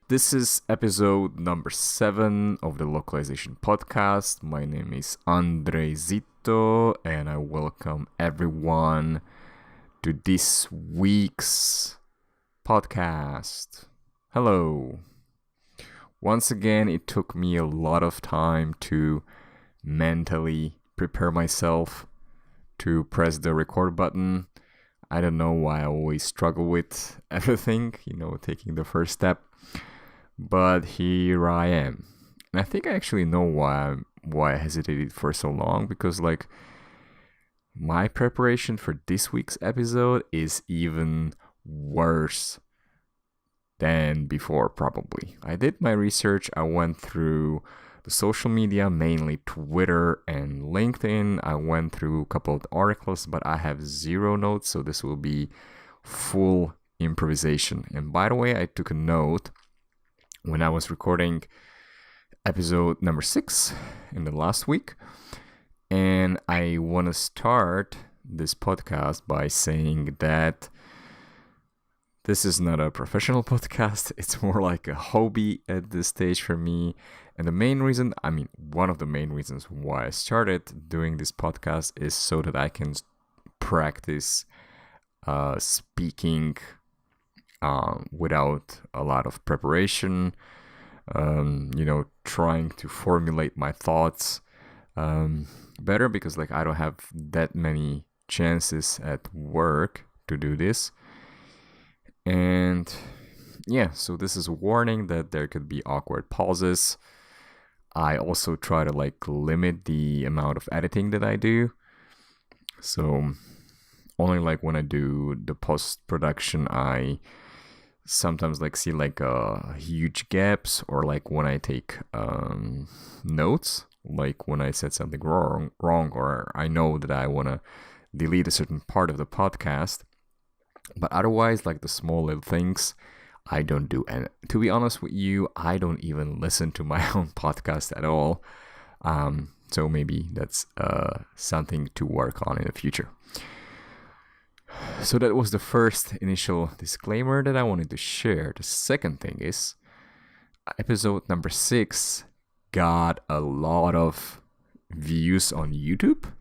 This is episode number 7 of the Localization Podcast. My name is Andre Zito, and I welcome everyone to this week's podcast. Hello. Once again, it took me a lot of time to mentally prepare myself to press the record button. I don't know why I always struggle with everything, taking the first step. But here I am. And I think I actually know why I hesitated for so long, because my preparation for this week's episode is even worse than before, probably. I did my research. I went through the social media, mainly Twitter and LinkedIn. I went through a couple of articles, but I have zero notes, so this will be full improvisation. And by the way, I took a note when I was recording episode number 6 in the last week. And I want to start this podcast by saying that this is not a professional podcast. It's more like a hobby at this stage for me. And one of the main reasons why I started doing this podcast is so that I can practice speaking without a lot of preparation, trying to formulate my thoughts better, because I don't have that many chances at work to do this. And yeah, so this is a warning that there could be awkward pauses. I also try to limit the amount of editing that I do. So only when I do the post-production, I sometimes see huge gaps, or when I take notes, when I said something wrong, or I know that I want to delete a certain part of the podcast. But otherwise, the small little things, I don't do. And to be honest with you, I don't even listen to my own podcast at all. So maybe that's something to work on in the future. So that was the first initial disclaimer that I wanted to share. The second thing is, episode number 6 got a lot of views on YouTube.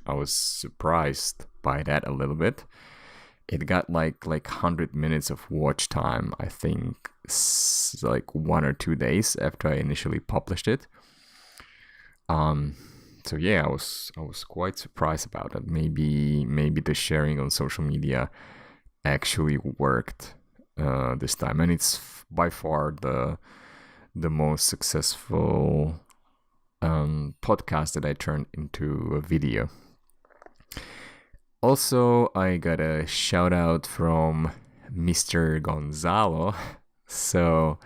I was surprised by that a little bit. It got like 100 minutes of watch time, I think, 1 or 2 days after I initially published it. So yeah, I was quite surprised about that. Maybe the sharing on social media actually worked this time, and it's by far the most successful podcast that I turned into a video. Also, I got a shout out from Mr. Gonzalo. So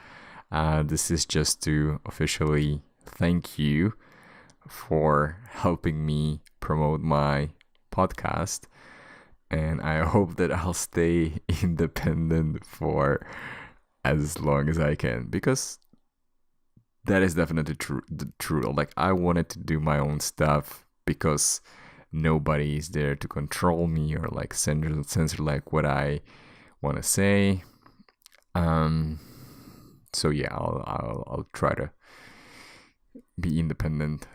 this is just to officially thank you for helping me promote my podcast, and I hope that I'll stay independent for as long as I can, because that is definitely true. I wanted to do my own stuff because nobody is there to control me or censor what I want to say. So yeah, I'll try to be independent.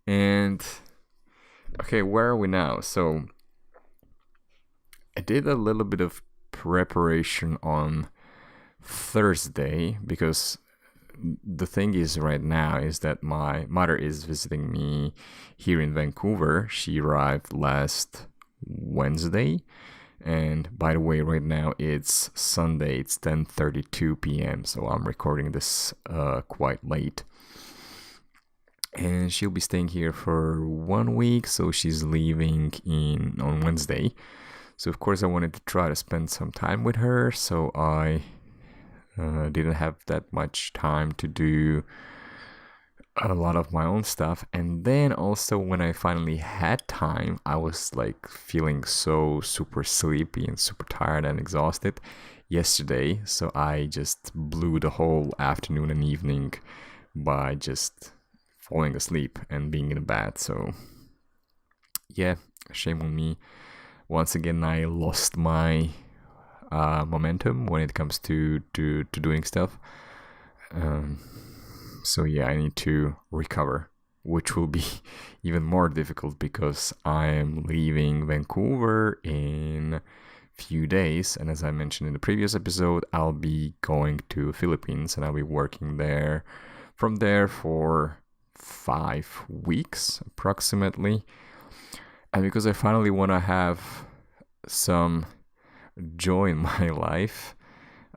And okay, where are we now? So I did a little bit of preparation on Thursday, because the thing is right now is that my mother is visiting me here in Vancouver. She arrived last Wednesday. And by the way, right now it's Sunday. It's 10:32 p.m. So I'm recording this quite late. And she'll be staying here for 1 week, so she's leaving on Wednesday. So of course I wanted to try to spend some time with her, so I didn't have that much time to do a lot of my own stuff. And then also when I finally had time, I was feeling so super sleepy and super tired and exhausted yesterday. So I just blew the whole afternoon and evening by just falling asleep and being in bed. So yeah, shame on me. Once again, I lost my momentum when it comes to doing stuff. So yeah, I need to recover, which will be even more difficult because I'm leaving Vancouver in few days, and as I mentioned in the previous episode, I'll be going to Philippines and I'll be working there from there for 5 weeks approximately. And because I finally want to have some joy in my life,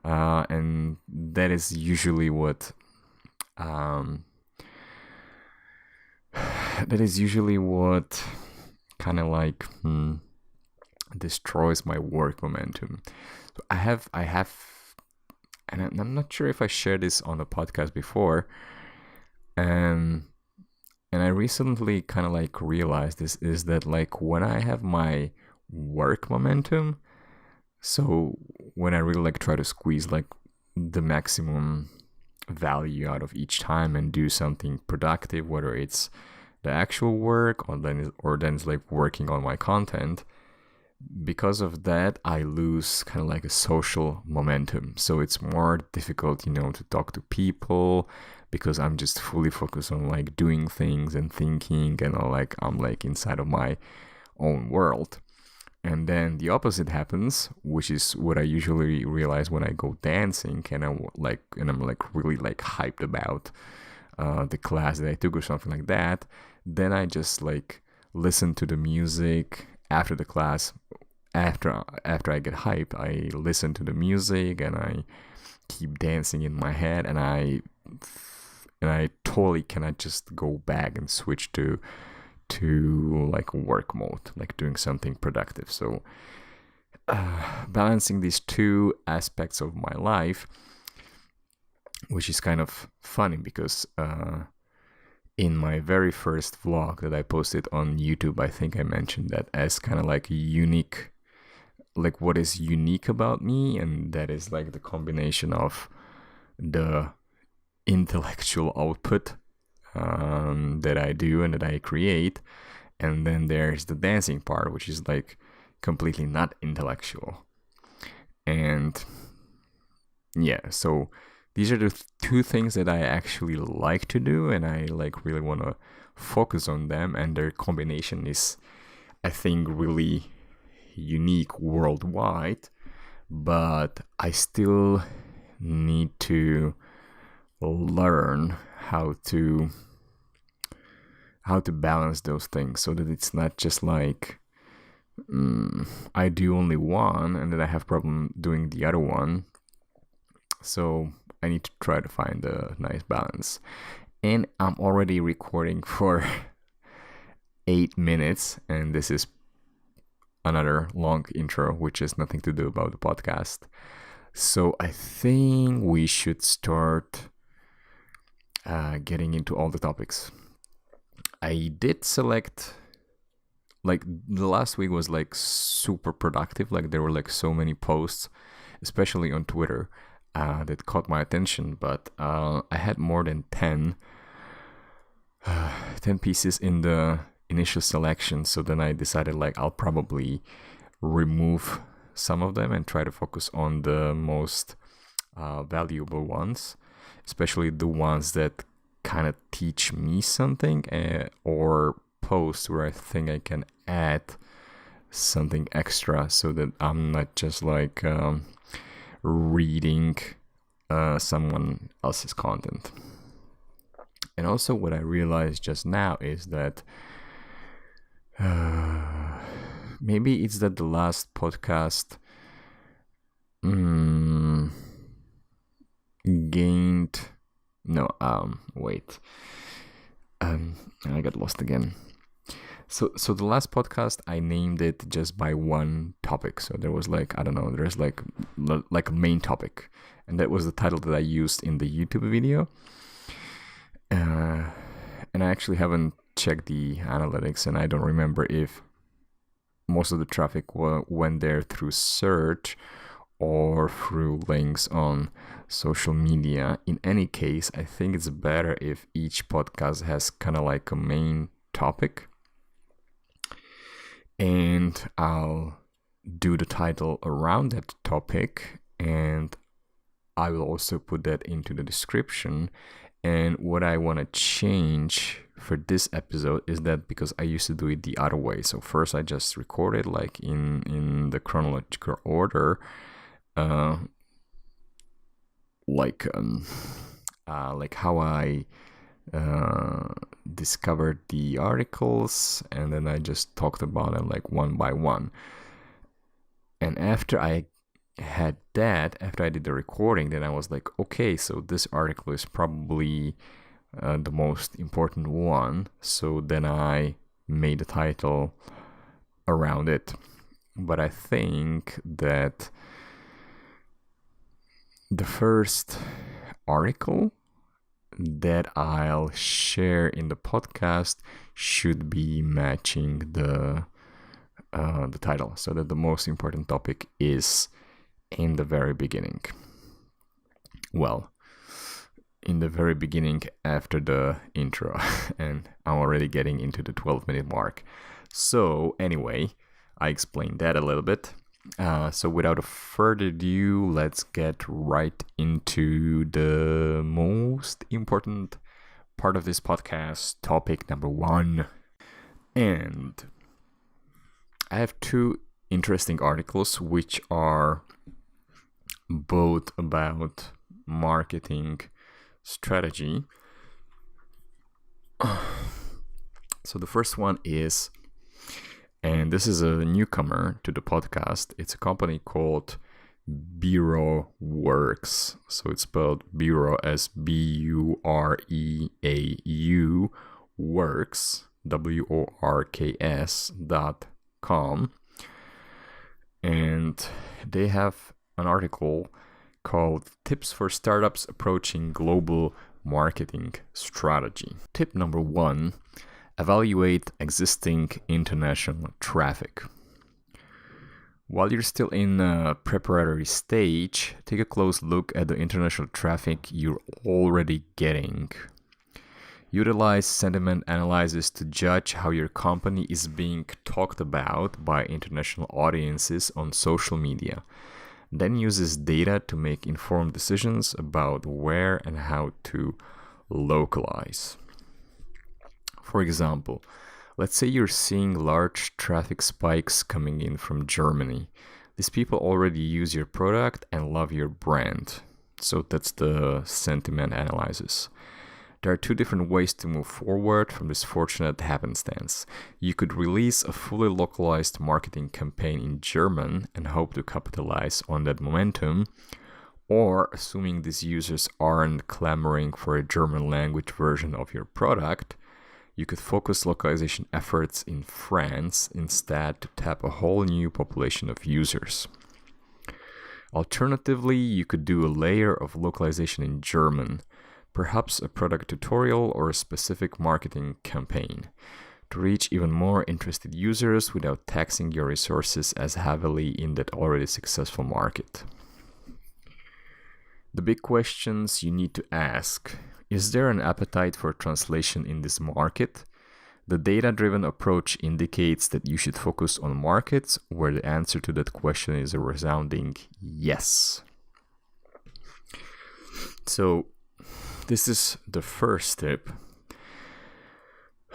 and that is usually what kind of like destroys my work momentum. So I have, and I'm not sure if I shared this on the podcast before, and I recently kind of like realized this is that like when I have my work momentum, so when I really like try to squeeze like the maximum value out of each time and do something productive, whether it's the actual work or then it's like working on my content, because of that I lose kind of like a social momentum. So it's more difficult, to talk to people because I'm just fully focused on like doing things and thinking, and like I'm like inside of my own world. And then the opposite happens, which is what I usually realize when I go dancing, and I'm like really like hyped about the class that I took or something like that. Then I just like listen to the music after the class. After I get hyped, I listen to the music and I keep dancing in my head, and I totally cannot just go back and switch to like work mode, like doing something productive. So balancing these two aspects of my life, which is kind of funny because in my very first vlog that I posted on YouTube, I think I mentioned that as kind of like unique, like what is unique about me, and that is like the combination of the intellectual output that I do and that I create, and then there's the dancing part, which is like completely not intellectual. And yeah, so these are the two things that I actually like to do, and I like really want to focus on them, and their combination is, I think, really unique worldwide. But I still need to learn how to balance those things so that it's not just like I do only one and then I have problem doing the other one. So I need to try to find a nice balance. And I'm already recording for 8 minutes, and this is another long intro, which has nothing to do about the podcast. So I think we should start getting into all the topics. I did select, like the last week was like super productive. Like there were like so many posts, especially on Twitter, that caught my attention. But I had more than 10 pieces in the initial selection. So then I decided like I'll probably remove some of them and try to focus on the most valuable ones, especially the ones that kind of teach me something, or posts where I think I can add something extra so that I'm not just like reading someone else's content. And also what I realized just now is that maybe it's that the last podcast gained... No, wait. I got lost again. So the last podcast, I named it just by one topic. So there was like, I don't know, there's like a main topic. And that was the title that I used in the YouTube video. And I actually haven't checked the analytics, and I don't remember if most of the traffic went there through search or through links on social media. In any case, I think it's better if each podcast has kind of like a main topic, and I'll do the title around that topic, and I will also put that into the description. And what I want to change for this episode is that, because I used to do it the other way. So first I just recorded like in the chronological order, like how I discovered the articles, and then I just talked about them like one by one. And after I did the recording, then I was like, okay, so this article is probably the most important one. So then I made a title around it. But I think that the first article that I'll share in the podcast should be matching the title, so that the most important topic is in the very beginning. Well, in the very beginning after the intro, and I'm already getting into the 12-minute mark. So anyway, I explained that a little bit. So without further ado, let's get right into the most important part of this podcast, topic number 1. And I have 2 interesting articles which are both about marketing strategy. So the first one is, and this is a newcomer to the podcast, it's a company called Bureau Works. So it's spelled Bureau as Bureau Works, WORKS.com. And they have an article called Tips for Startups Approaching Global Marketing Strategy. Tip number 1, evaluate existing international traffic. While you're still in a preparatory stage, take a close look at the international traffic you're already getting. Utilize sentiment analysis to judge how your company is being talked about by international audiences on social media. Then use this data to make informed decisions about where and how to localize. For example, let's say you're seeing large traffic spikes coming in from Germany. These people already use your product and love your brand. So that's the sentiment analysis. There are 2 different ways to move forward from this fortunate happenstance. You could release a fully localized marketing campaign in German and hope to capitalize on that momentum, or assuming these users aren't clamoring for a German language version of your product, you could focus localization efforts in France instead to tap a whole new population of users. Alternatively, you could do a layer of localization in German, perhaps a product tutorial or a specific marketing campaign, to reach even more interested users without taxing your resources as heavily in that already successful market. The big questions you need to ask: is there an appetite for translation in this market? The data-driven approach indicates that you should focus on markets where the answer to that question is a resounding yes. So this is the first tip.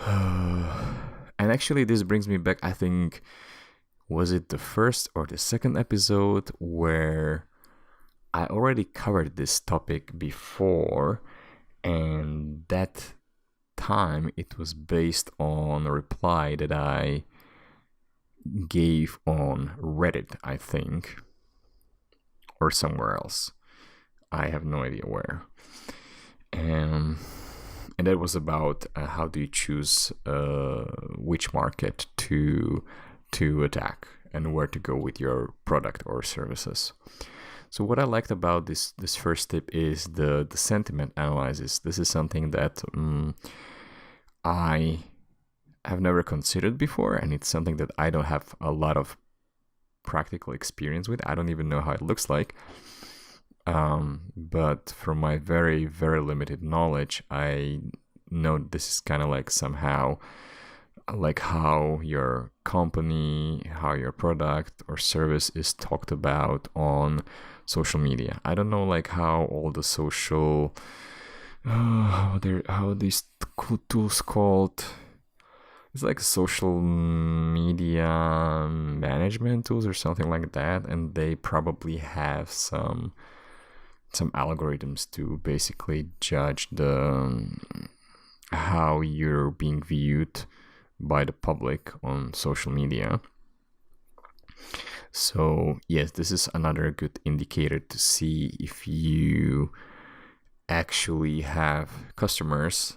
And actually this brings me back, I think, was it the first or the second episode where I already covered this topic before, and that time it was based on a reply that I gave on Reddit, I think, or somewhere else. I have no idea where. And that was about how do you choose which market to attack and where to go with your product or services. So what I liked about this first tip is the sentiment analysis. This is something that I have never considered before, and it's something that I don't have a lot of practical experience with. I don't even know how it looks like. But from my very, very limited knowledge, I know this is kind of like somehow like how your company, how your product or service is talked about on social media. I don't know like how all the social how these tools called. It's like social media management tools or something like that, and they probably have some algorithms to basically judge the how you're being viewed by the public on social media. So yes, this is another good indicator to see if you actually have customers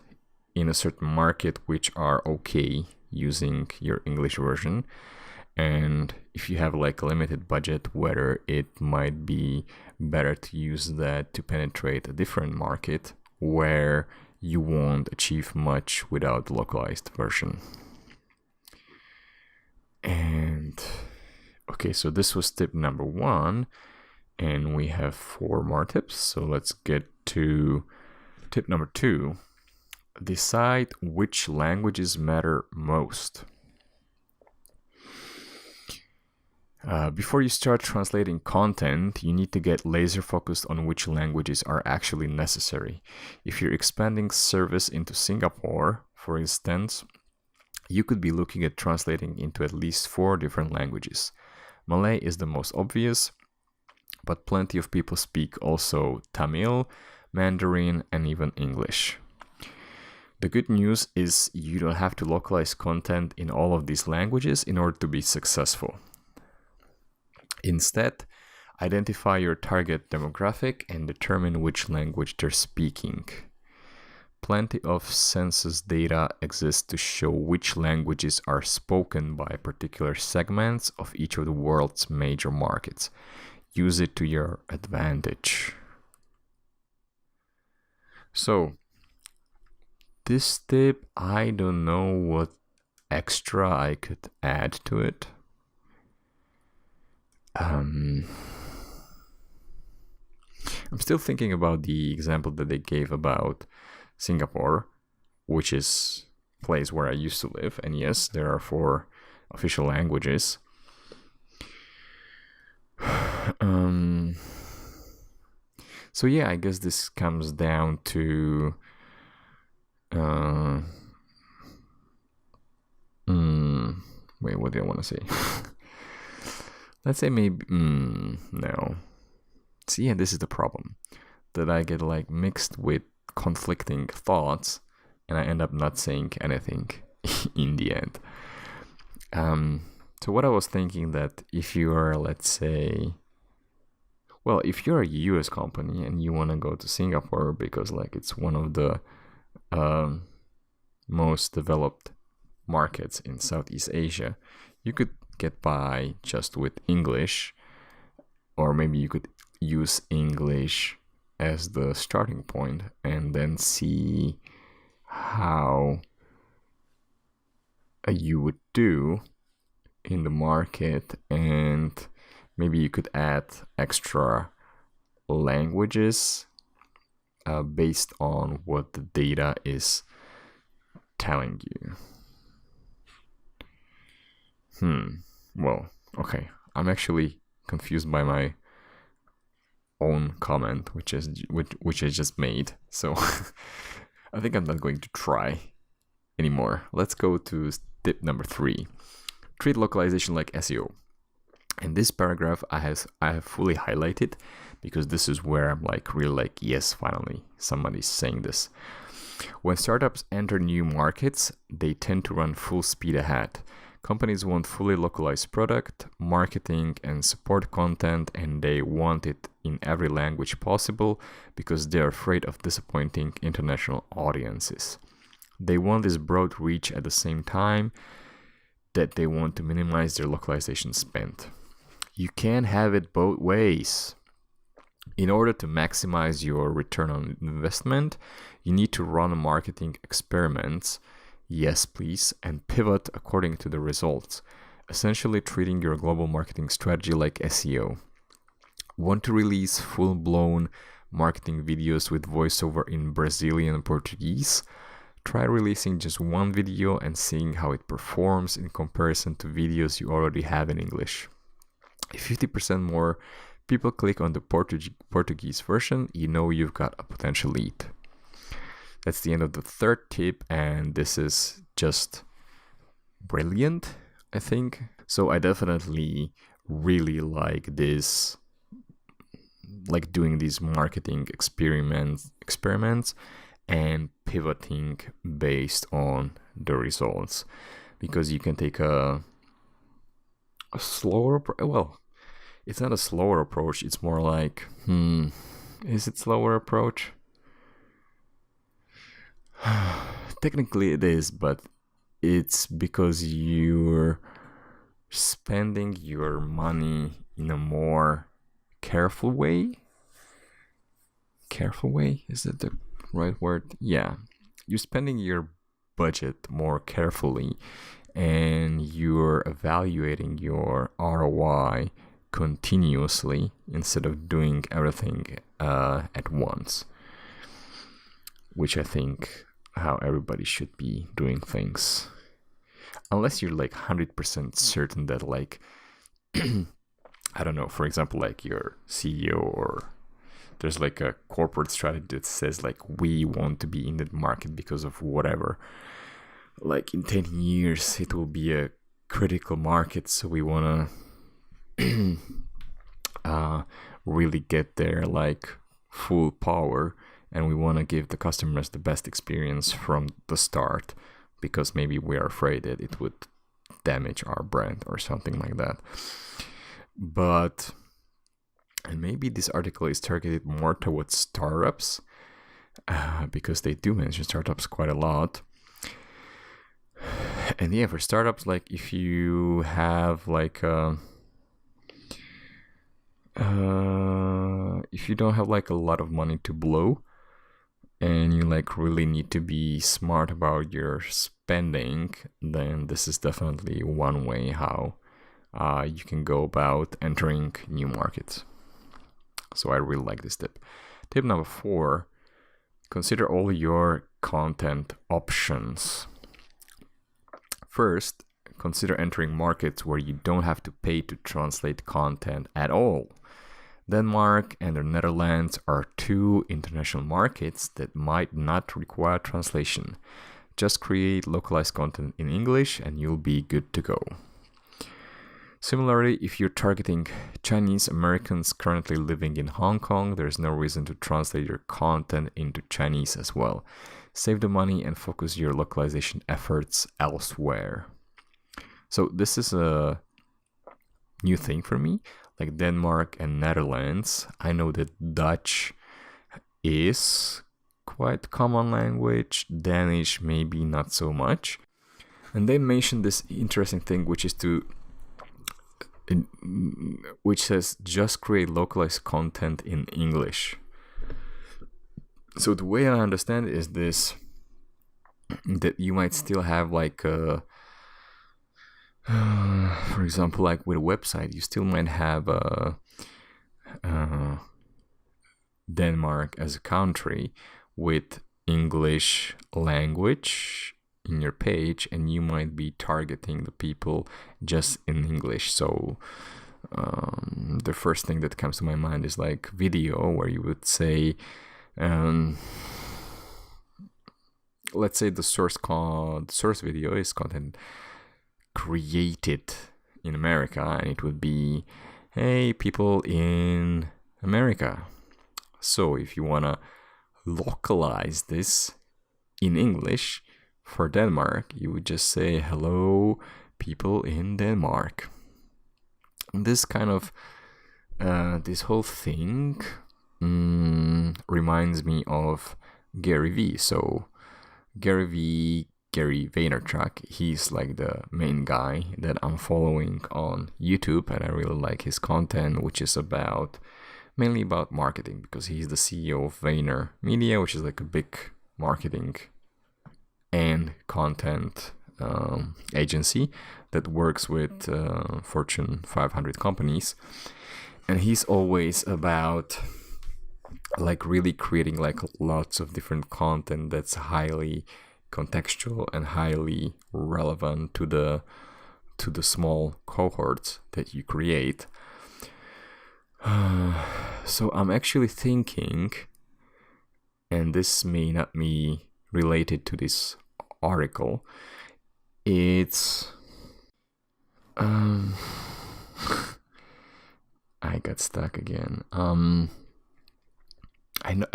in a certain market which are okay using your English version, and if you have like a limited budget, whether it might be better to use that to penetrate a different market where you won't achieve much without the localized version. And okay, so this was tip number 1, and we have 4 more tips. So let's get to tip number 2. Decide which languages matter most. Before you start translating content, you need to get laser focused on which languages are actually necessary. If you're expanding service into Singapore, for instance, you could be looking at translating into at least 4 different languages. Malay is the most obvious, but plenty of people speak also Tamil, Mandarin, and even English. The good news is you don't have to localize content in all of these languages in order to be successful. Instead, identify your target demographic and determine which language they're speaking. Plenty of census data exists to show which languages are spoken by particular segments of each of the world's major markets. Use it to your advantage. So, this tip, I don't know what extra I could add to it. I'm still thinking about the example that they gave about Singapore, which is a place where I used to live. And yes, there are 4 official languages. So yeah, I guess this comes down to wait, what do I want to say? Let's say maybe no. See, yeah, this is the problem, that I get like mixed with conflicting thoughts, and I end up not saying anything in the end. So what I was thinking, that if you are, let's say, well, if you're a US company and you want to go to Singapore because like it's one of the most developed markets in Southeast Asia, you could get by just with English, or maybe you could use English as the starting point and then see how you would do in the market, and maybe you could add extra languages based on what the data is telling you. Well, okay. I'm actually confused by my own comment, which I just made. So I think I'm not going to try anymore. Let's go to tip number 3. Treat localization like SEO. And this paragraph I have fully highlighted because this is where I'm like really like, yes, finally somebody's saying this. When startups enter new markets, they tend to run full speed ahead. Companies want fully localized product, marketing, and support content, and they want it in every language possible because they're afraid of disappointing international audiences. They want this broad reach at the same time that they want to minimize their localization spend. You can't have it both ways. In order to maximize your return on investment, you need to run marketing experiments, yes please, and pivot according to the results, essentially treating your global marketing strategy like SEO. Want to release full-blown marketing videos with voiceover in Brazilian Portuguese? Try releasing just one video and seeing how it performs in comparison to videos you already have in English. If 50% more people click on the Portuguese version, you know you've got a potential lead. That's the end of the third tip, and this is just brilliant, I think. So I definitely really like this, like doing these marketing experiments and pivoting based on the results, because you can take a slower, well, it's not a slower approach, it's more like, is it slower approach? Technically it is, but it's because you're spending your money in a more careful way. Careful way? Is that the right word? Yeah. You're spending your budget more carefully, and you're evaluating your ROI continuously instead of doing everything at once, which I think how everybody should be doing things, unless you're like 100% certain that, like, I don't know, for example, like your CEO, or there's like a corporate strategy that says like, we want to be in that market because of whatever, like in 10 years it will be a critical market, so we want to really get there like full power, and we want to give the customers the best experience from the start, because maybe we are afraid that it would damage our brand or something like that. But, and maybe this article is targeted more towards startups, because they do mention startups quite a lot. And yeah, for startups, like if you have like if you don't have like a lot of money to blow, and you like really need to be smart about your spending, then this is definitely one way how you can go about entering new markets. So I really like this tip. Tip number 4, consider all your content options. First, consider entering markets where you don't have to pay to translate content at all. Denmark and the Netherlands are 2 international markets that might not require translation. Just create localized content in English and you'll be good to go. Similarly, if you're targeting Chinese Americans currently living in Hong Kong, there's no reason to translate your content into Chinese as well. Save the money and focus your localization efforts elsewhere. So this is a new thing for me, like Denmark and Netherlands. I know that Dutch is quite common language, Danish maybe not so much. And they mentioned this interesting thing, which says just create localized content in English. So the way I understand it is this, that you might still have like for example, like with a website, you still might have Denmark as a country with English language in your page, and you might be targeting the people just in English. So the first thing that comes to my mind is like video, where you would say, let's say the source video is content created in America, and it would be, hey, people in America. So if you want to localize this in English for Denmark, you would just say, hello, people in Denmark. And this kind of this whole thing reminds me of Gary Vee. So Gary Vaynerchuk, he's like the main guy that I'm following on YouTube, and I really like his content, which is mainly about marketing, because he's the CEO of Vayner Media, which is like a big marketing and content agency that works with Fortune 500 companies. And he's always about like really creating like lots of different content that's highly contextual and highly relevant to the small cohorts that you create. So I'm actually thinking, and this may not be related to this article, it's I got stuck again. I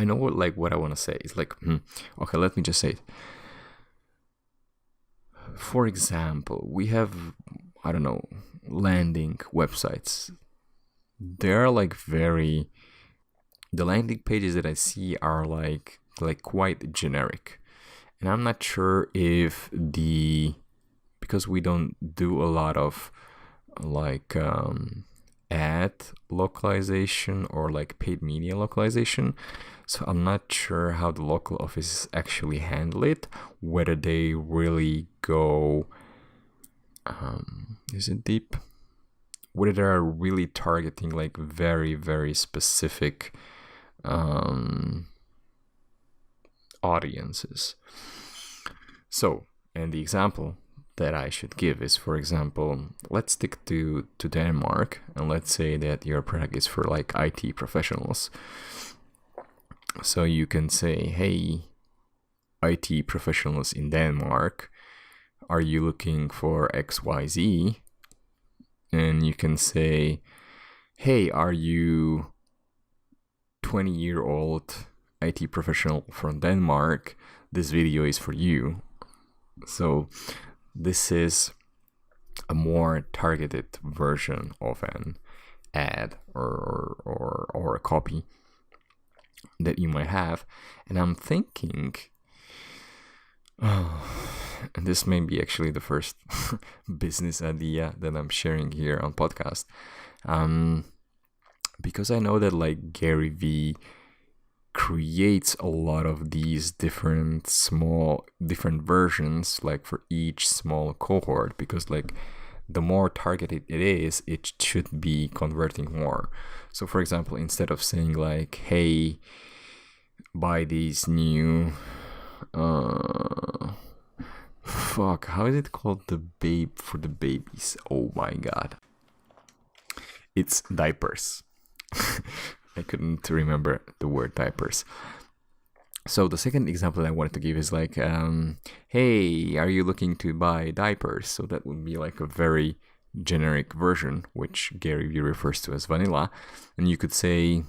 know what I want to say. It's like, okay, let me just say it. For example, we have, I don't know, landing websites. They're like the landing pages that I see are like quite generic. And I'm not sure if because we don't do a lot of like ad localization or like paid media localization, so I'm not sure how the local offices actually handle it, whether they really go is it deep, whether they're really targeting like very, very specific audiences. So, and the example that I should give is, for example, let's stick to Denmark, and let's say that your product is for like IT professionals. So you can say, hey, IT professionals in Denmark, are you looking for XYZ? And you can say, hey, are you 20-year-old IT professional from Denmark? This video is for you. So this is a more targeted version of an ad or a copy that you might have. And I'm thinking, and this may be actually the first business idea that I'm sharing here on podcast, because I know that like Gary Vee creates a lot of these different versions like for each small cohort, because like the more targeted it is, it should be converting more. So for example, instead of saying like, hey, buy these new how is it called, the babe for the babies, oh my god, it's diapers. I couldn't remember the word diapers. So the second example that I wanted to give is like, hey, are you looking to buy diapers? So that would be like a very generic version, which Gary Vee refers to as vanilla. And you could say,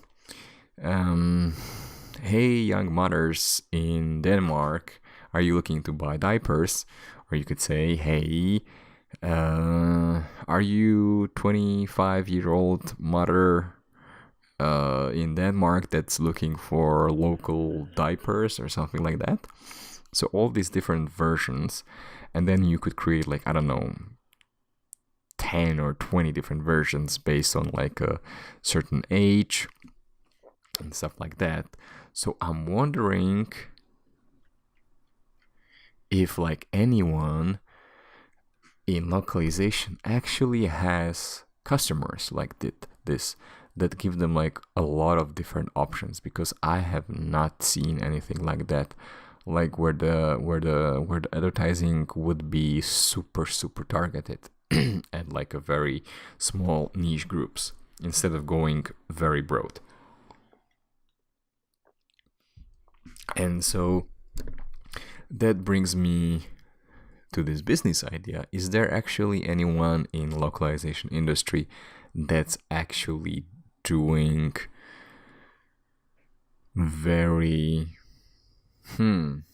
hey, young mothers in Denmark, are you looking to buy diapers? Or you could say, hey, are you 25-year-old mother in Denmark that's looking for local diapers or something like that? So all these different versions, and then you could create like, I don't know, 10 or 20 different versions based on like a certain age and stuff like that. So I'm wondering if like anyone in localization actually has customers like this that give them like a lot of different options, because I have not seen anything like that, like where the advertising would be super targeted at like a very small niche groups instead of going very broad. And so that brings me to this business idea. Is there actually anyone in localization industry that's actually doing very I'm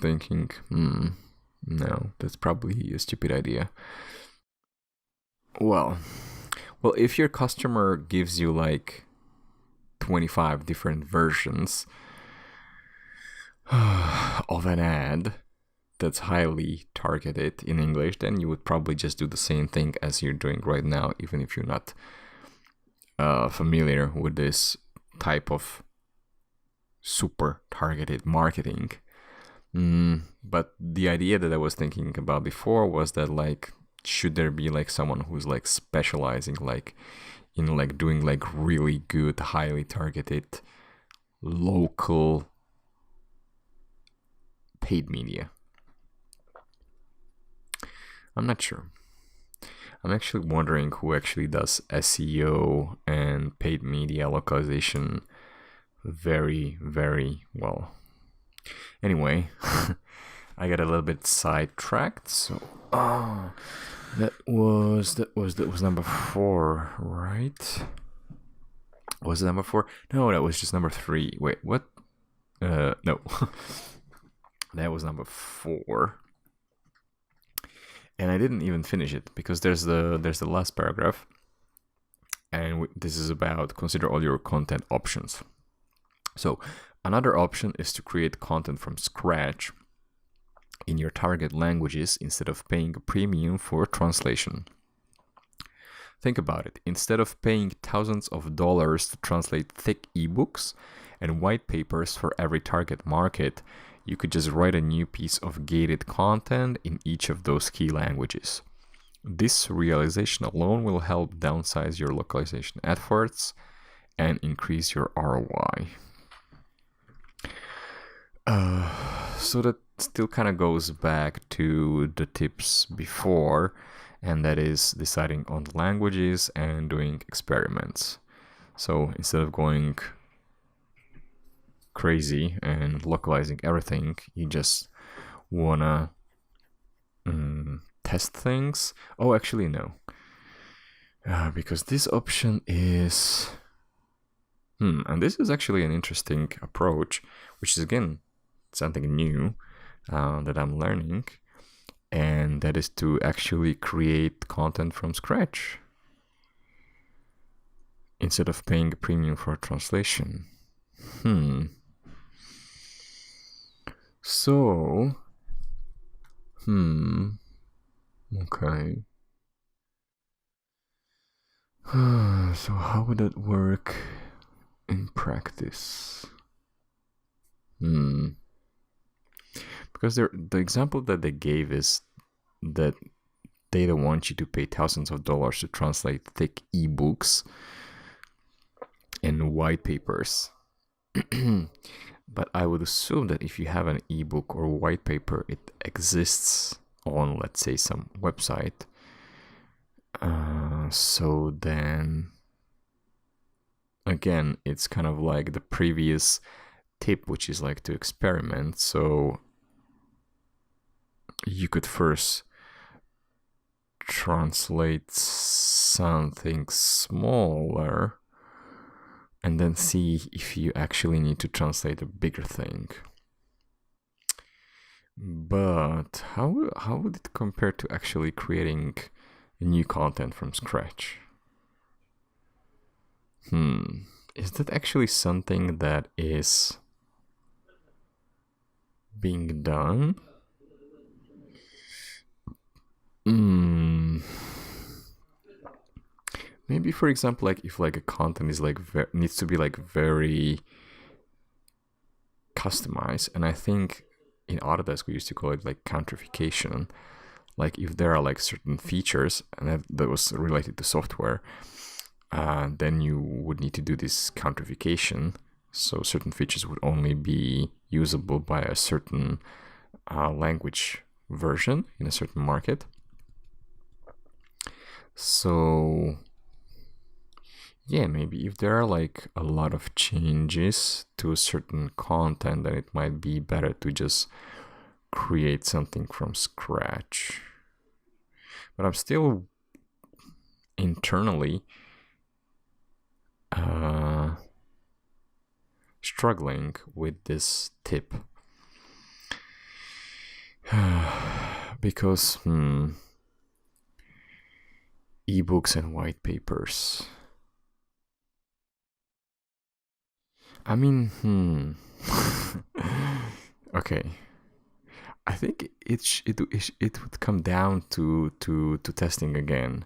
thinking no, that's probably a stupid idea. Well, if your customer gives you like 25 different versions of an ad that's highly targeted in English, then you would probably just do the same thing as you're doing right now, even if you're not familiar with this type of super targeted marketing. But the idea that I was thinking about before was that like, should there be like someone who's like specializing like in like doing like really good, highly targeted local paid media? I'm not sure. I'm actually wondering who actually does SEO and paid media localization very, very well. Anyway, I got a little bit sidetracked. So, that was number 4, right? Was it number 4? No, that was just number 3. Wait, what? No, that was number 4. And I didn't even finish it because there's the last paragraph, and this is about consider all your content options. So another option is to create content from scratch in your target languages instead of paying a premium for translation. Think about it. Instead of paying thousands of dollars to translate thick ebooks and white papers for every target market, you could just write a new piece of gated content in each of those key languages. This realization alone will help downsize your localization efforts and increase your ROI. So that still kind of goes back to the tips before, and that is deciding on the languages and doing experiments. So instead of going crazy and localizing everything, you just wanna test things. Oh, actually no, because this option is and this is actually an interesting approach, which is again something new that I'm learning, and that is to actually create content from scratch instead of paying a premium for a translation. So, okay. So how would that work in practice? Because the example that they gave is that they don't want you to pay thousands of dollars to translate thick ebooks and white papers. But I would assume that if you have an ebook or white paper, it exists on, let's say, some website. So then, again, it's kind of like the previous tip, which is like to experiment. So you could first translate something smaller and then see if you actually need to translate a bigger thing. But how would it compare to actually creating new content from scratch? Is that actually something that is being done? Maybe, for example, like if like a content is like needs to be like very customized, and I think in Autodesk we used to call it like countrification. Like if there are like certain features and that was related to software, then you would need to do this countrification. So certain features would only be usable by a certain language version in a certain market. So yeah, maybe if there are like a lot of changes to a certain content, then it might be better to just create something from scratch. But I'm still internally struggling with this tip because ebooks and white papers. I mean, okay. I think it would come down to testing again,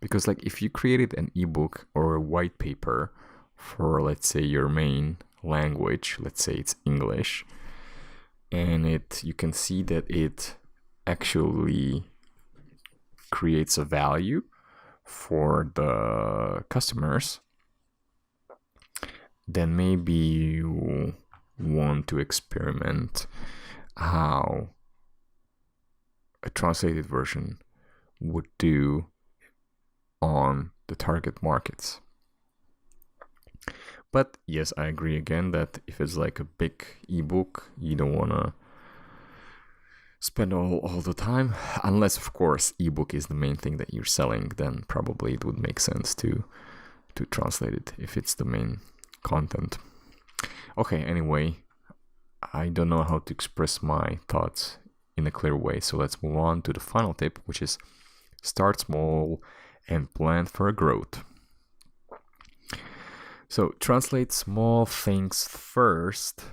because like if you created an ebook or a white paper for, let's say, your main language, let's say it's English, and you can see that it actually creates a value for the customers, then maybe you want to experiment how a translated version would do on the target markets. But yes, I agree again that if it's like a big ebook, you don't want to spend all the time, unless of course ebook is the main thing that you're selling, then probably it would make sense to translate it if it's the main content. Okay, anyway, I don't know how to express my thoughts in a clear way, so let's move on to the final tip, which is start small and plan for growth. So translate small things first,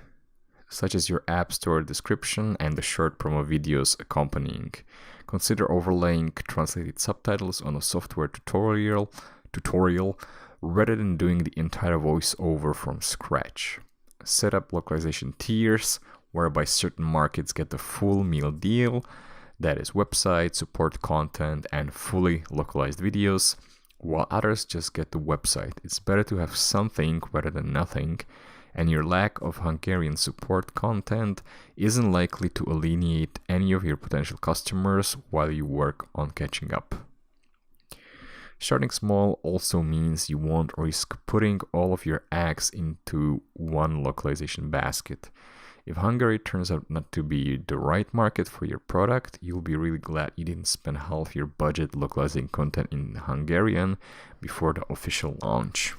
such as your app store description and the short promo videos accompanying. Consider overlaying translated subtitles on a software tutorial rather than doing the entire voiceover from scratch. Set up localization tiers, whereby certain markets get the full meal deal, that is website, support content, and fully localized videos, while others just get the website. It's better to have something rather than nothing, and your lack of Hungarian support content isn't likely to alienate any of your potential customers while you work on catching up. Starting small also means you won't risk putting all of your eggs into one localization basket. If Hungary turns out not to be the right market for your product, you'll be really glad you didn't spend half your budget localizing content in Hungarian before the official launch.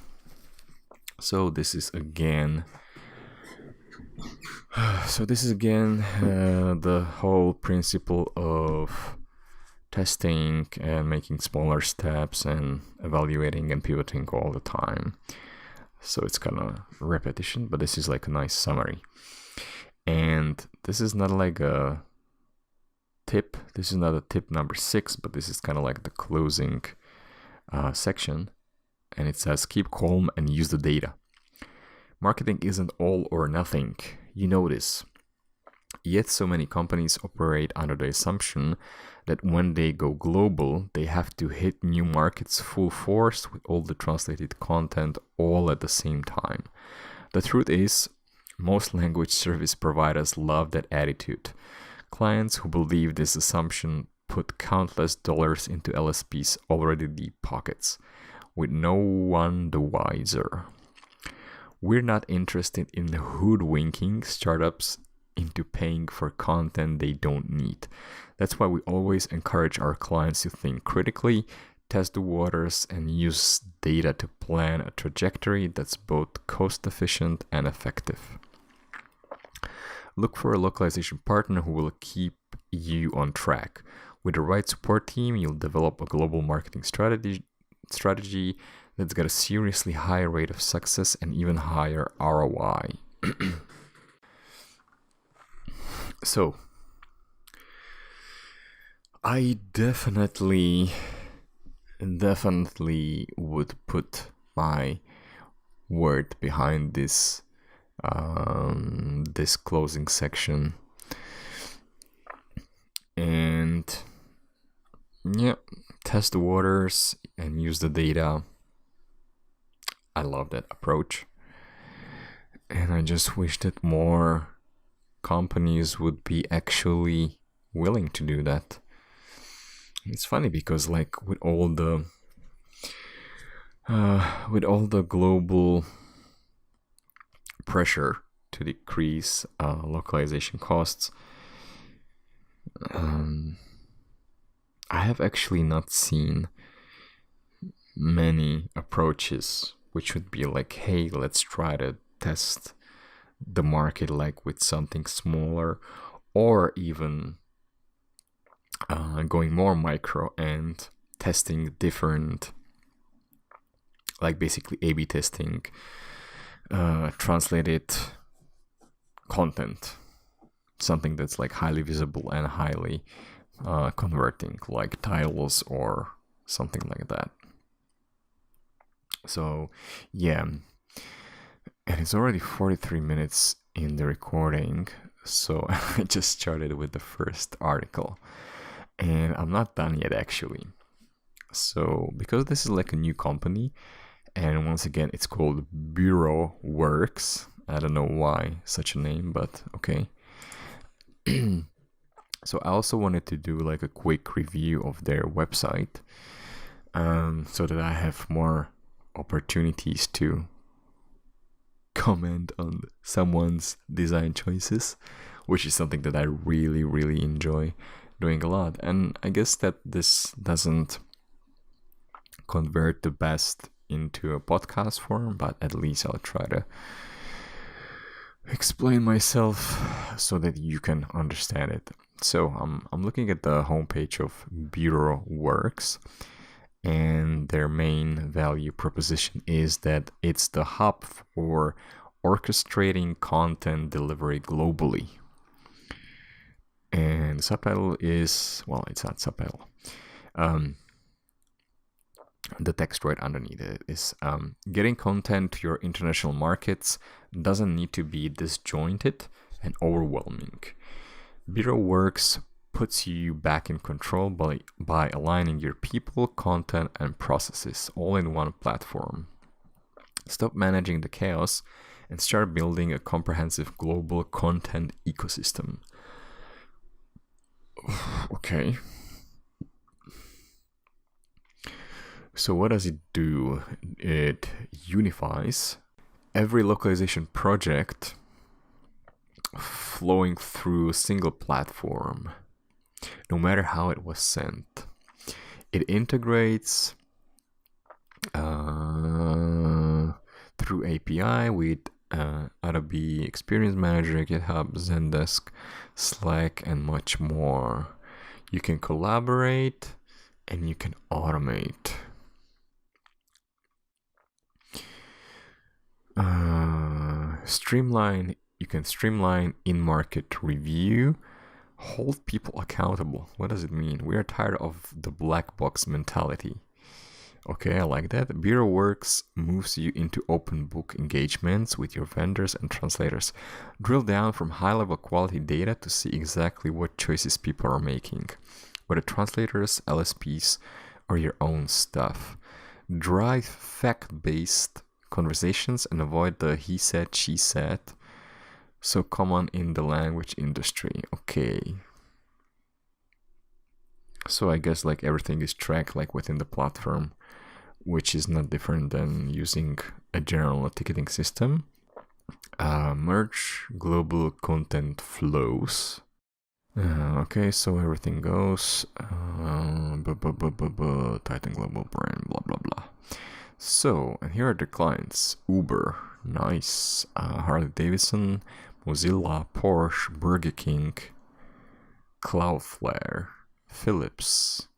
So this is again the whole principle of testing and making smaller steps and evaluating and pivoting all the time. So it's kind of repetition, but this is like a nice summary. And this is not like a tip. This is not a tip number 6, but this is kind of like the closing section. And it says, keep calm and use the data. Marketing isn't all or nothing. You know this. Yet so many companies operate under the assumption that when they go global, they have to hit new markets full force with all the translated content all at the same time. The truth is, most language service providers love that attitude. Clients who believe this assumption put countless dollars into LSP's already deep pockets, with no one the wiser. We're not interested in hoodwinking startups into paying for content they don't need. That's why we always encourage our clients to think critically, test the waters, and use data to plan a trajectory that's both cost efficient and effective. Look for a localization partner who will keep you on track. With the right support team, you'll develop a global marketing strategy that's got a seriously higher rate of success and even higher ROI. So, I definitely would put my word behind this this closing section, and test the waters and use the data. I love that approach, and I just wish that more companies would be actually willing to do that. It's funny because like with all the global pressure to decrease localization costs, I have actually not seen many approaches which would be like, hey, let's try to test the market like with something smaller, or even going more micro and testing different, like basically A/B testing translated content, something that's like highly visible and highly converting, like titles or something like that. So yeah, and it's already 43 minutes in the recording, so I just started with the first article and I'm not done yet actually. So because this is like a new company, and once again it's called Bureau Works, I don't know why such a name, but okay. So I also wanted to do like a quick review of their website, so that I have more opportunities to comment on someone's design choices, which is something that I really, really enjoy doing a lot. And I guess that this doesn't convert the best into a podcast form, but at least I'll try to explain myself so that you can understand it. So I'm looking at the homepage of Bureau Works, and their main value proposition is that it's the hub for orchestrating content delivery globally. And the subtitle is, well, it's not subtitle. The text right underneath it is getting content to your international markets doesn't need to be disjointed and overwhelming. Bureau Works puts you back in control by aligning your people, content, and processes all in one platform. Stop managing the chaos and start building a comprehensive global content ecosystem. Okay. So what does it do? It unifies every localization project flowing through a single platform, no matter how it was sent. It integrates through API with Adobe Experience Manager, GitHub, Zendesk, Slack, and much more. You can collaborate and you can automate. You can streamline in-market review, hold people accountable. What does it mean? We are tired of the black box mentality. Okay, I like that. Bureau Works moves you into open book engagements with your vendors and translators. Drill down from high-level quality data to see exactly what choices people are making, whether translators, LSPs, or your own stuff. Drive fact-based conversations and avoid the he said, she said, so common in the language industry. Okay. So I guess like everything is tracked like within the platform, which is not different than using a general ticketing system. Merge global content flows. Okay, so everything goes. Titan global brand, blah blah blah. So, and here are the clients: Uber, nice, Harley Davidson, Mozilla, Porsche, Burger King, Cloudflare, Philips,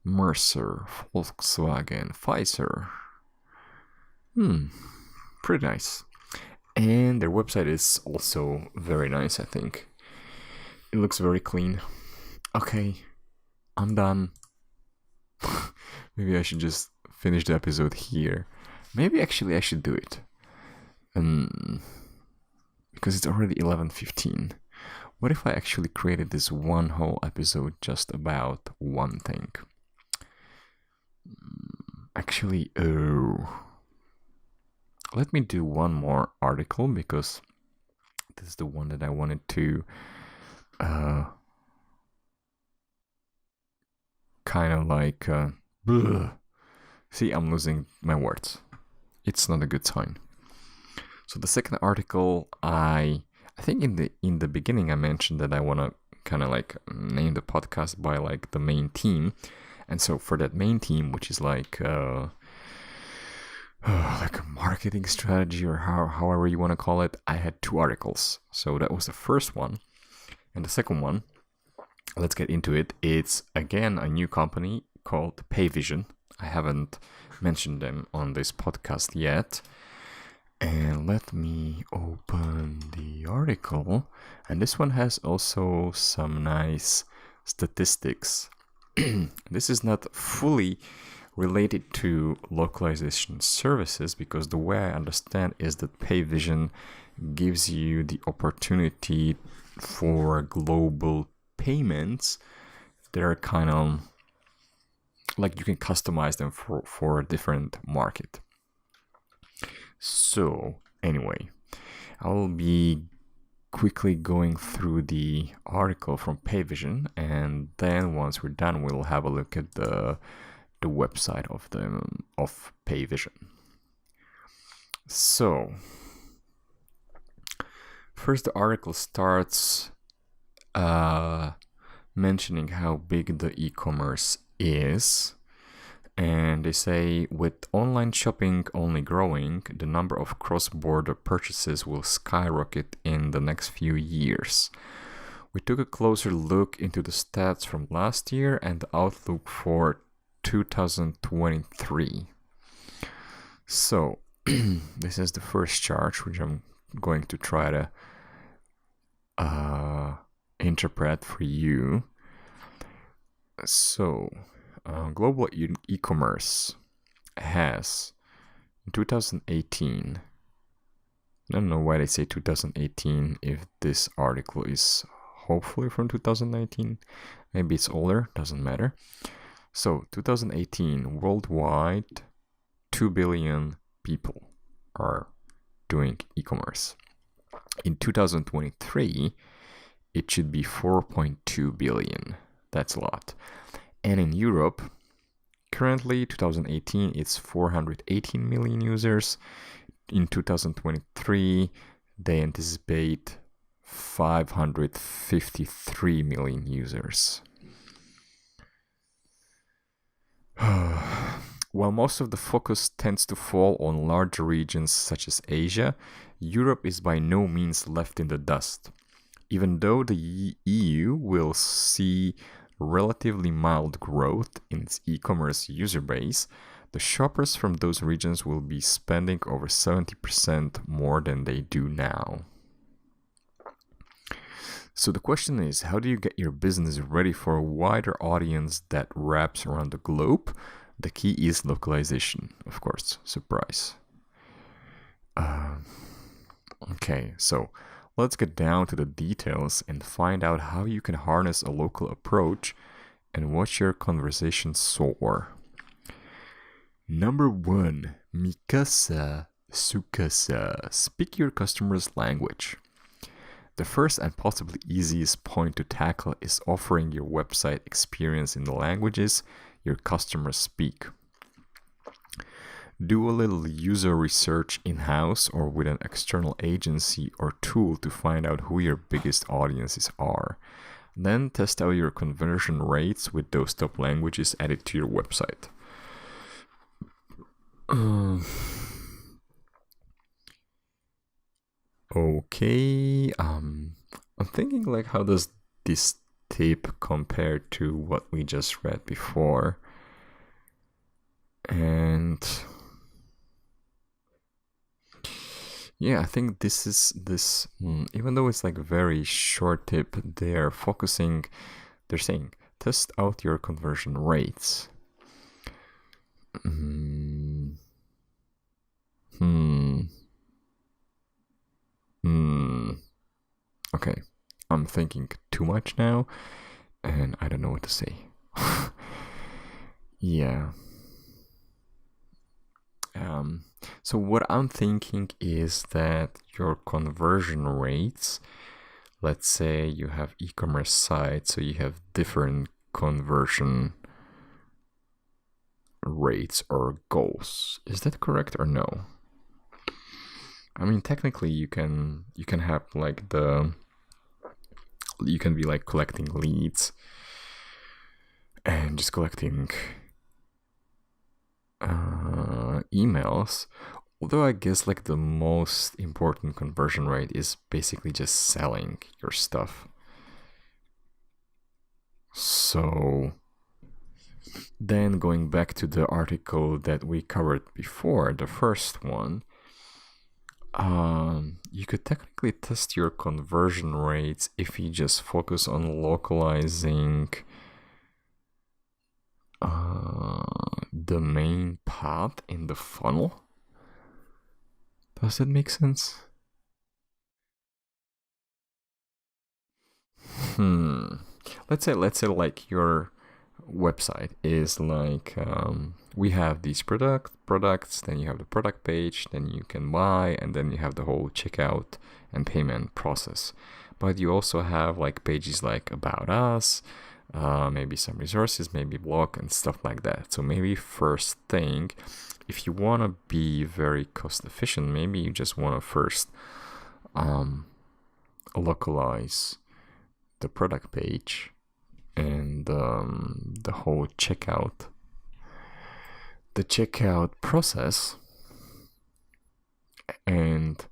Mercer, Volkswagen, Pfizer. Pretty nice. And their website is also very nice, I think. It looks very clean. Okay, I'm done. Maybe I should just finish the episode here. Maybe actually I should do it. Because it's already 11:15. What if I actually created this one whole episode just about one thing? Actually, let me do one more article, because this is the one that I wanted to kind of like see, I'm losing my words. It's not a good sign. So the second article, I think in the beginning I mentioned that I want to kind of like name the podcast by like the main theme. And so for that main theme, which is like a marketing strategy, or however you want to call it, I had two articles. So that was the first one. And the second one, let's get into it. It's again a new company called Payvision. I haven't mentioned them on this podcast yet. And let me open the article. And this one has also some nice statistics. This is not fully related to localization services, because the way I understand is that Payvision gives you the opportunity for global payments that are kind of like you can customize them for a different market. So anyway, I will be quickly going through the article from Payvision, and then once we're done, we'll have a look at the website of Payvision. So, first the article starts mentioning how big the e-commerce is. And they say, with online shopping only growing, the number of cross-border purchases will skyrocket in the next few years. We took a closer look into the stats from last year and the outlook for 2023. So, this is the first chart, which I'm going to try to interpret for you. So, global e-commerce has, in 2018, I don't know why they say 2018 if this article is hopefully from 2019. Maybe it's older, doesn't matter. So, 2018, worldwide, 2 billion people are doing e-commerce. In 2023, it should be 4.2 billion. That's a lot. And in Europe, currently, 2018, it's 418 million users. In 2023, they anticipate 553 million users. While most of the focus tends to fall on larger regions such as Asia, Europe is by no means left in the dust. Even though the EU will see relatively mild growth in its e-commerce user base, the shoppers from those regions will be spending over 70% more than they do now. So the question is, how do you get your business ready for a wider audience that wraps around the globe? The key is localization, of course. Surprise. Okay, so let's get down to the details and find out how you can harness a local approach and what your conversation soar. Number 1, Mikasa Sukasa. Speak your customer's language. The first and possibly easiest point to tackle is offering your website experience in the languages your customers speak. Do a little user research in-house or with an external agency or tool to find out who your biggest audiences are. Then test out your conversion rates with those top languages added to your website. Okay, I'm thinking like, how does this tip compare to what we just read before? And yeah, I think this even though it's like a very short tip, they're saying, test out your conversion rates. Okay, I'm thinking too much now, and I don't know what to say. Yeah. So what I'm thinking is that your conversion rates, let's say you have e-commerce sites, so you have different conversion rates or goals. Is that correct or no? I mean, technically you can have like you can be like collecting leads and just collecting emails, although I guess like the most important conversion rate is basically just selling your stuff. So then going back to the article that we covered before, the first one, you could technically test your conversion rates if you just focus on localizing the main path in the funnel. Does that make sense? Let's say like your website is like we have these products, then you have the product page, then you can buy, and then you have the whole checkout and payment process. But you also have like pages like about us, maybe some resources, maybe blog and stuff like that. So maybe first thing, if you want to be very cost efficient, maybe you just want to first localize the product page and the whole checkout process, and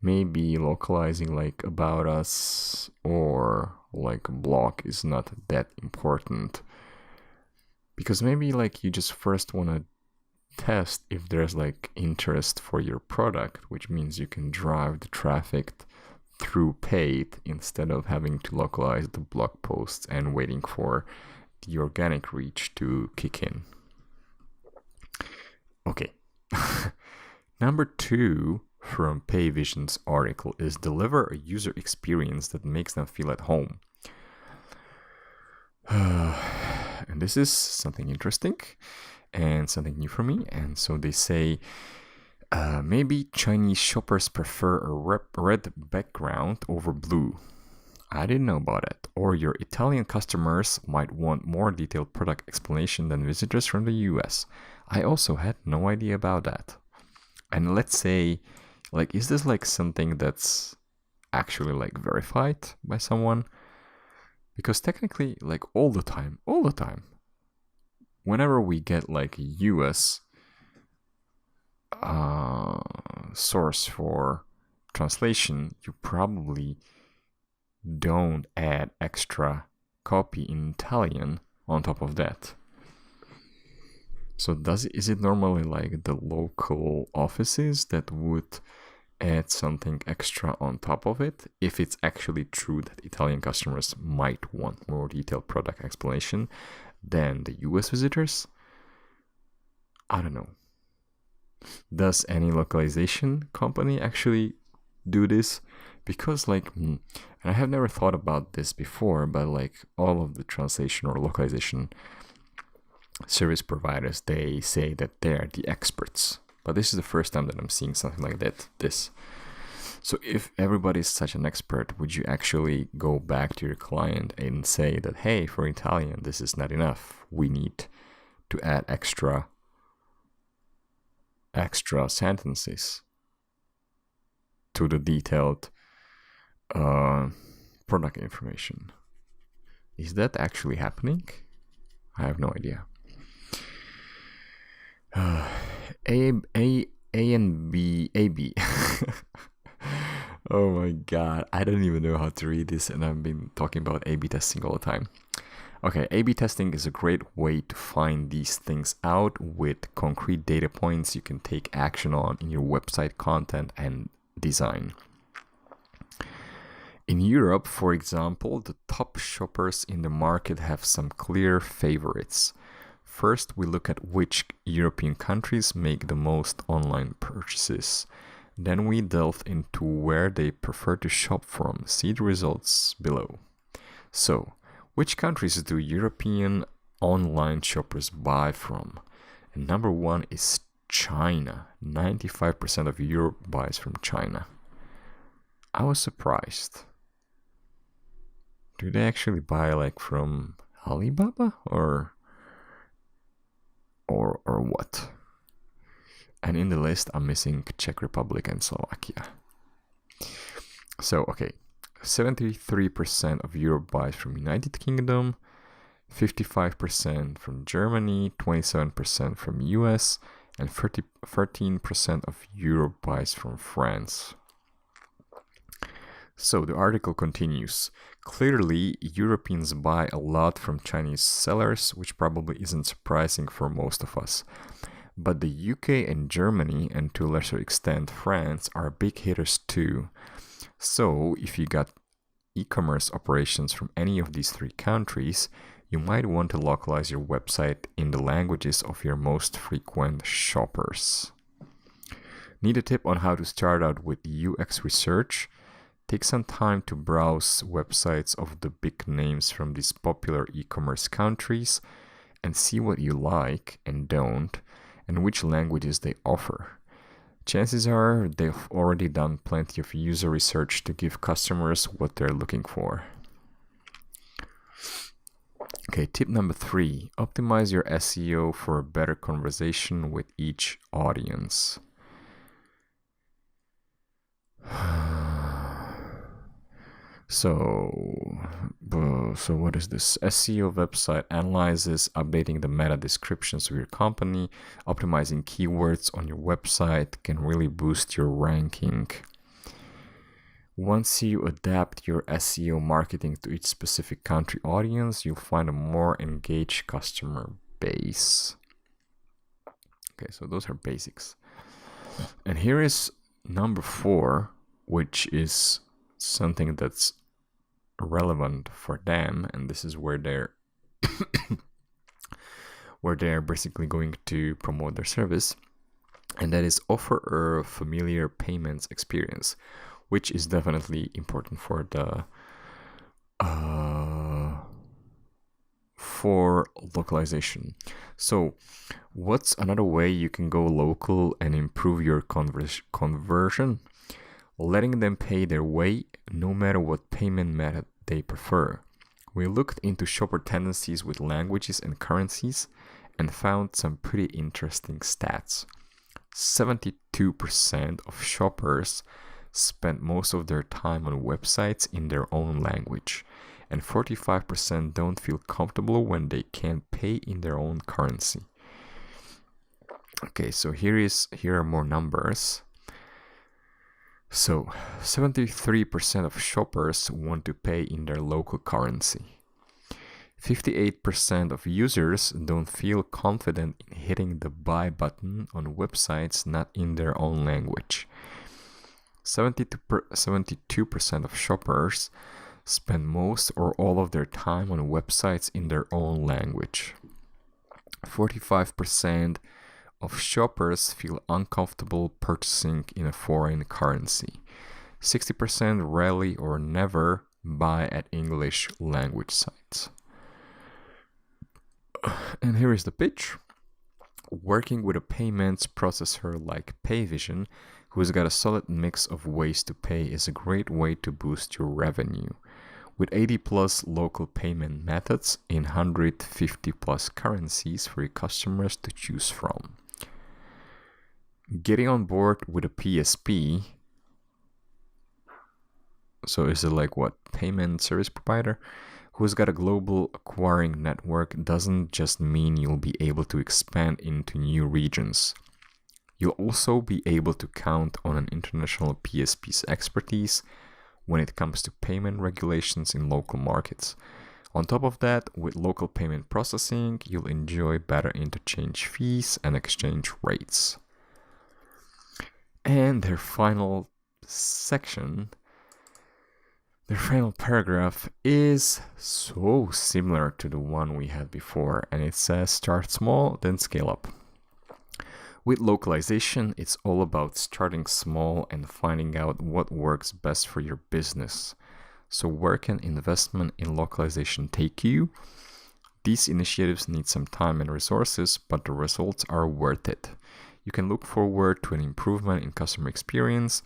maybe localizing like about us or like a blog is not that important, because maybe like you just first want to test if there's like interest for your product, which means you can drive the traffic through paid instead of having to localize the blog posts and waiting for the organic reach to kick in. Okay. Number 2 from Payvision's article is deliver a user experience that makes them feel at home. And this is something interesting and something new for me. And so they say, maybe Chinese shoppers prefer a red background over blue. I didn't know about it. Or your Italian customers might want more detailed product explanation than visitors from the US. I also had no idea about that. And let's say, like, is this like something that's actually like verified by someone? Because technically, like all the time, whenever we get like a US source for translation, you probably don't add extra copy in Italian on top of that. So is it normally like the local offices that would add something extra on top of it, if it's actually true that Italian customers might want more detailed product explanation than the US visitors? I don't know. Does any localization company actually do this? Because like, and I have never thought about this before, but like all of the translation or localization service providers, they say that they're the experts. But this is the first time that I'm seeing something like that. So if everybody's such an expert, would you actually go back to your client and say that, hey, for Italian, this is not enough. We need to add extra sentences to the detailed product information. Is that actually happening? I have no idea. A and B. Oh my god, I don't even know how to read this, and I've been talking about A/B testing all the time. Okay, A/B testing is a great way to find these things out with concrete data points you can take action on in your website content and design. In Europe, for example, the top shoppers in the market have some clear favorites. First, we look at which European countries make the most online purchases. Then we delve into where they prefer to shop from. See the results below. So, which countries do European online shoppers buy from? And number 1 is China. 95% of Europe buys from China. I was surprised. Do they actually buy like from Alibaba or what? And in the list, I'm missing Czech Republic and Slovakia. So, okay, 73% of Europe buys from United Kingdom, 55% from Germany, 27% from US, and 13% of Europe buys from France. So the article continues. Clearly, Europeans buy a lot from Chinese sellers, which probably isn't surprising for most of us. But the UK and Germany, and to a lesser extent France, are big hitters too. So if you got e-commerce operations from any of these 3 countries, you might want to localize your website in the languages of your most frequent shoppers. Need a tip on how to start out with UX research? Take some time to browse websites of the big names from these popular e-commerce countries. and see what you like and don't, and which languages they offer. Chances are they've already done plenty of user research to give customers what they're looking for. Okay, tip number 3, optimize your SEO for a better conversation with each audience. So what is this? SEO website analyzes updating the meta descriptions of your company, optimizing keywords on your website can really boost your ranking. Once you adapt your SEO marketing to each specific country audience, you'll find a more engaged customer base. Okay, so those are basics. And here is number 4, which is something that's relevant for them, and this is where they're basically going to promote their service, and that is offer a familiar payments experience, which is definitely important for the for localization. So what's another way you can go local and improve your conversion? Letting them pay their way no matter what payment method they prefer. We looked into shopper tendencies with languages and currencies and found some pretty interesting stats. 72% of shoppers spend most of their time on websites in their own language, and 45% don't feel comfortable when they can't pay in their own currency. Okay, so here are more numbers. So 73% of shoppers want to pay in their local currency. 58% of users don't feel confident in hitting the buy button on websites not in their own language. 72% of shoppers spend most or all of their time on websites in their own language. 45% of shoppers feel uncomfortable purchasing in a foreign currency. 60% rarely or never buy at English language sites. And here is the pitch. Working with a payments processor like Payvision, who's got a solid mix of ways to pay, is a great way to boost your revenue. With 80 plus local payment methods in 150 plus currencies for your customers to choose from. Getting on board with a PSP, so is it like what, payment service provider, who's got a global acquiring network, doesn't just mean you'll be able to expand into new regions. You'll also be able to count on an international PSP's expertise when it comes to payment regulations in local markets. On top of that, with local payment processing, you'll enjoy better interchange fees and exchange rates. And their final section, their final paragraph is so similar to the one we had before, and it says start small, then scale up. With localization, it's all about starting small and finding out what works best for your business. So where can investment in localization take you? These initiatives need some time and resources, but the results are worth it. You can look forward to an improvement in customer experience,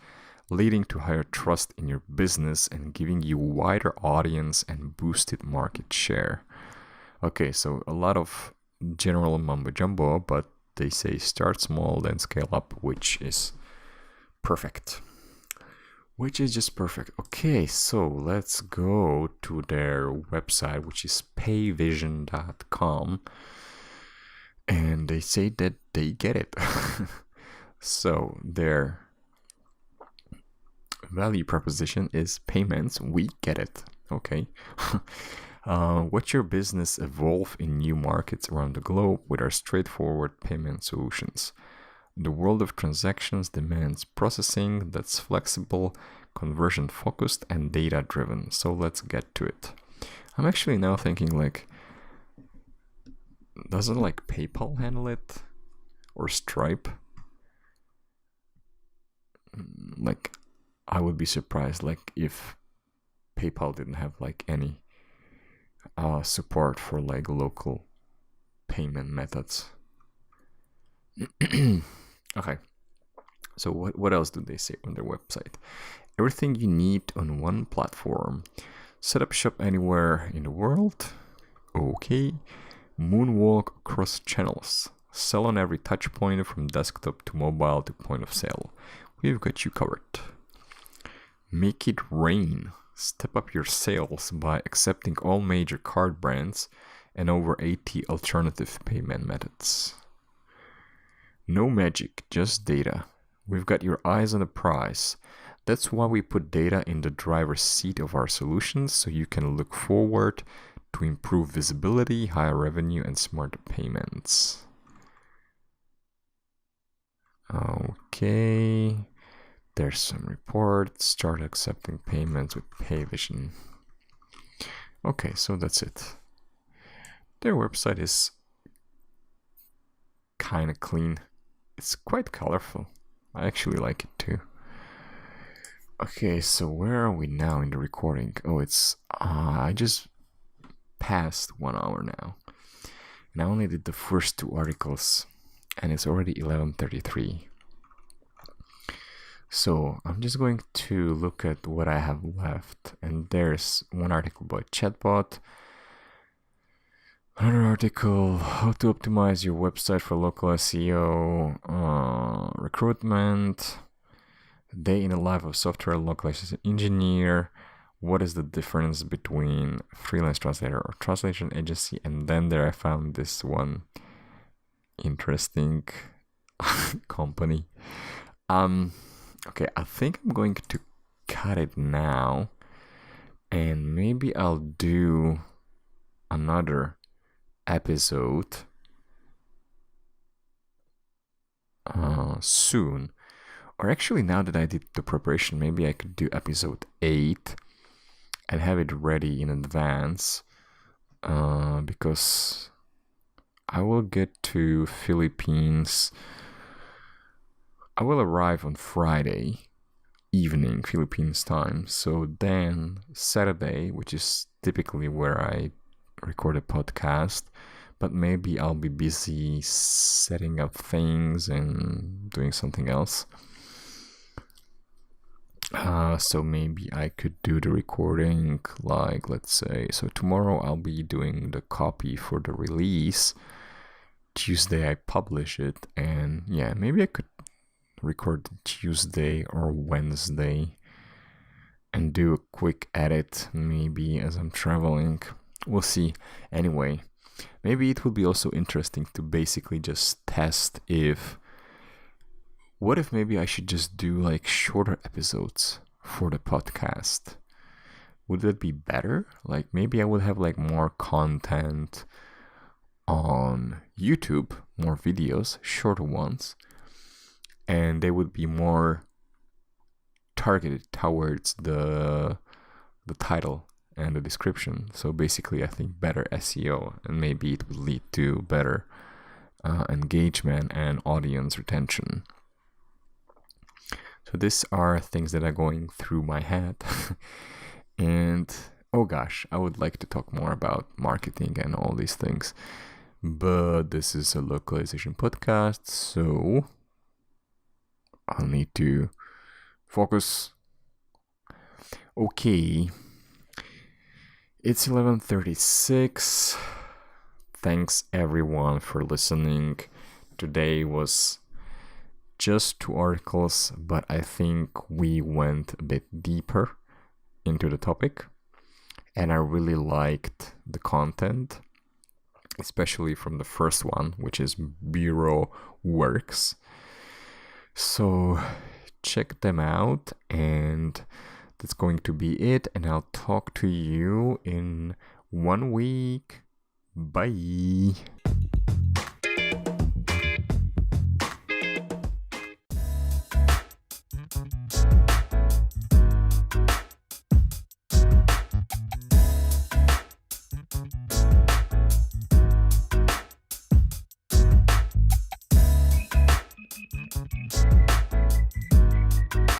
leading to higher trust in your business and giving you a wider audience and boosted market share. Okay, so a lot of general mumbo jumbo, but they say start small, then scale up, which is perfect. Okay, so let's go to their website, which is payvision.com. And they say that they get it. So their value proposition is payments. We get it. Okay. Watch your business evolve in new markets around the globe with our straightforward payment solutions. The world of transactions demands processing that's flexible, conversion focused, and data driven. So let's get to it. I'm actually now thinking like, doesn't like PayPal handle it? Or Stripe? Like, I would be surprised like if PayPal didn't have like any support for like local payment methods. Okay, so what else do they say on their website? Everything you need on one platform. Set up shop anywhere in the world. Okay. Moonwalk across channels. Sell on every touch point from desktop to mobile to point of sale. We've got you covered. Make it rain. Step up your sales by accepting all major card brands and over 80 alternative payment methods. No magic, just data. We've got your eyes on the prize. That's why we put data in the driver's seat of our solutions, so you can look forward to improve visibility, higher revenue, and smarter payments. Okay, there's some reports. Start accepting payments with Payvision. Okay, so that's it. Their website is kind of clean. It's quite colorful. I actually like it too. Okay, so where are we now in the recording? Oh, it's I just passed 1 hour now, and I only did the first 2 articles, and it's already 11:33. So I'm just going to look at what I have left, and there's one article about chatbot, another article, how to optimize your website for local SEO, recruitment, day in the life of software localization engineer, what is the difference between freelance translator or translation agency, and then there I found this one interesting company. Okay, I think I'm going to cut it now, and maybe I'll do another episode soon. Or actually, now that I did the preparation, maybe I could do episode 8 and have it ready in advance, because I will get to Philippines. I will arrive on Friday evening, Philippines time. So then Saturday, which is typically where I record a podcast, but maybe I'll be busy setting up things and doing something else. So maybe I could do the recording, like, let's say, so tomorrow I'll be doing the copy for the release. Tuesday I publish it, and yeah, maybe I could record Tuesday or Wednesday and do a quick edit maybe as I'm traveling. We'll see. Anyway, maybe it would be also interesting to basically just test what if maybe I should just do like shorter episodes for the podcast? Would that be better? Like maybe I would have like more content on YouTube, more videos, shorter ones, and they would be more targeted towards the title and the description. So basically I think better SEO, and maybe it would lead to better engagement and audience retention. So these are things that are going through my head. And oh gosh, I would like to talk more about marketing and all these things, but this is a localization podcast, so I'll need to focus. Okay, it's 11:36. Thanks everyone for listening. Today was just 2 articles, but I think we went a bit deeper into the topic, and I really liked the content, especially from the first one, which is Bureau Works. So check them out, and that's going to be it, and I'll talk to you in 1 week. Bye.